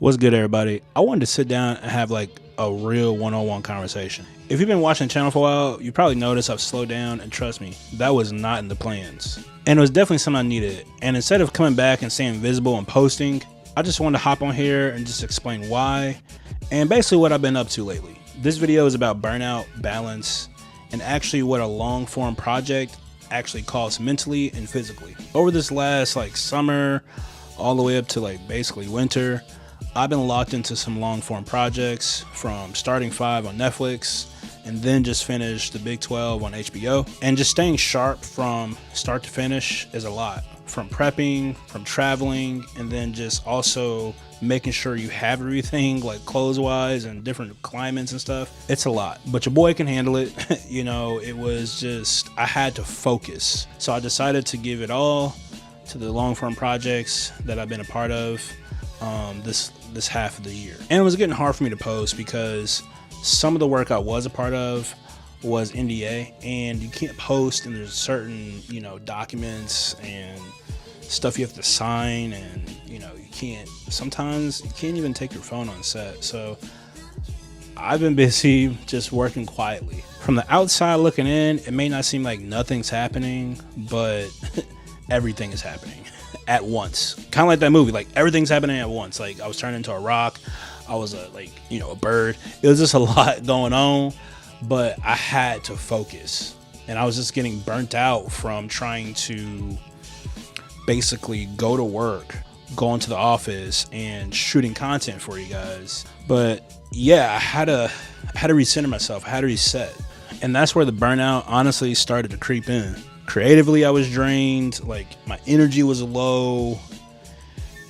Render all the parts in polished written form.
What's good, everybody? I wanted to sit down and have like a real one-on-one conversation. If you've been watching the channel for a while, you probably noticed I've slowed down, and trust me, that was not in the plans. And it was definitely something I needed. And instead of coming back and staying visible and posting, I just wanted to hop on here and just explain why and basically what I've been up to lately. This video is about burnout, balance, and actually what a long-form project actually costs mentally and physically. Over this last summer, all the way up to basically winter, I've been locked into some long form projects, from starting 5 on Netflix and then just finished the Big 12 on HBO. And just staying sharp from start to finish is a lot. From prepping, from traveling, and then just also making sure you have everything clothes wise and different climates and stuff. It's a lot, but your boy can handle it. It was just, I had to focus. So I decided to give it all to the long form projects that I've been a part of this half of the year. And it was getting hard for me to post because some of the work I was a part of was NDA, and you can't post, and there's certain documents and stuff you have to sign, and sometimes you can't even take your phone on set. So I've been busy just working quietly. From the outside looking in, it may not seem like nothing's happening, but everything is happening at once. Kind of like that movie, everything's happening at once. I was turned into a rock, I was a bird. It was just a lot going on, but I had to focus, and I was just getting burnt out from trying to basically go to work, go into the office, and shooting content for you guys. But yeah, I had to recenter myself. I had to reset, and that's where the burnout honestly started to creep in. Creatively, I was drained, my energy was low,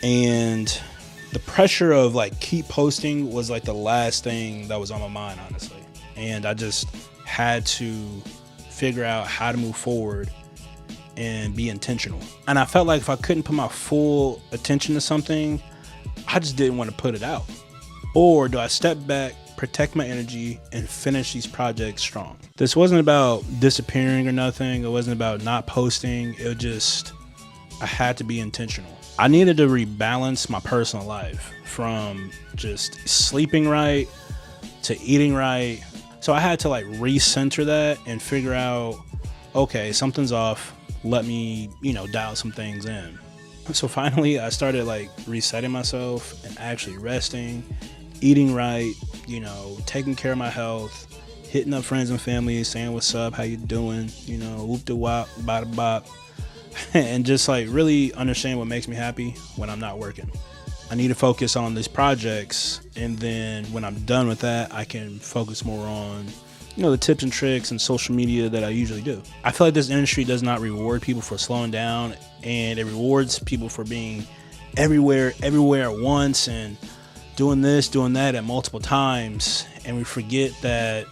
and the pressure of keep posting was the last thing that was on my mind, honestly. And I just had to figure out how to move forward and be intentional. And I felt like if I couldn't put my full attention to something, I just didn't want to put it out. Or do I step back, protect my energy, and finish these projects strong? This wasn't about disappearing or nothing. It wasn't about not posting. It was just, I had to be intentional. I needed to rebalance my personal life, from just sleeping right to eating right. So I had to recenter that and figure out, okay, something's off. Let me, dial some things in. So finally I started resetting myself and actually resting, eating right, taking care of my health, hitting up friends and family, saying what's up, how you doing, whoop de wop, bada bop, and just really understand what makes me happy when I'm not working. I need to focus on these projects, and then when I'm done with that, I can focus more on the tips and tricks and social media that I usually do. I feel like this industry does not reward people for slowing down, and it rewards people for being everywhere at once and doing this, doing that at multiple times. And we forget that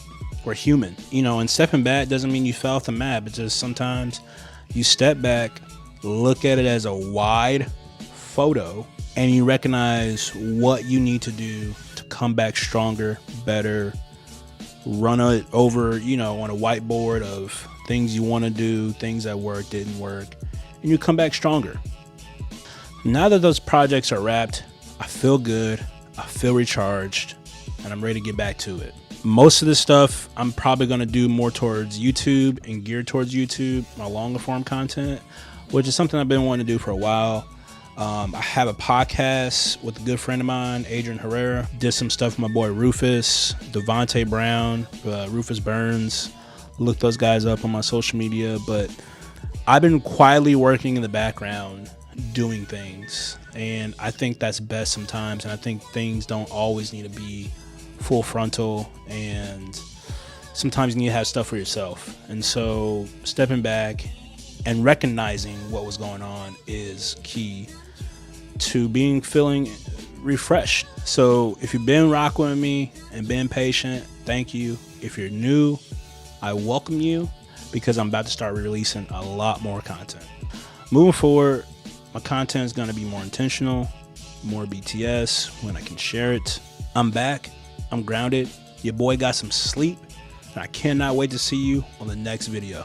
we're human, and stepping back doesn't mean you fell off the map. It's just sometimes you step back, look at it as a wide photo, and you recognize what you need to do to come back stronger, better. Run it over, on a whiteboard of things you want to do, things that work, didn't work, and you come back stronger. Now that those projects are wrapped, I feel good, I feel recharged, and I'm ready to get back to it. Most of this stuff I'm probably going to do more towards YouTube and geared towards YouTube, my longer form content, which is something I've been wanting to do for a while. I have a podcast with a good friend of mine, Adrian Herrera. Did some stuff with my boy Rufus, Devontae Brown, Rufus Burns. Look those guys up on my social media. But I've been quietly working in the background, doing things. And I think that's best sometimes. And I think things don't always need to be full frontal. And sometimes you need to have stuff for yourself. And so stepping back and recognizing what was going on is key to feeling refreshed. So if you've been rocking with me and been patient, thank you. If you're new, I welcome you, because I'm about to start releasing a lot more content. Moving forward, my content is going to be more intentional, more BTS when I can share it. I'm back. I'm grounded. Your boy got some sleep, and I cannot wait to see you on the next video.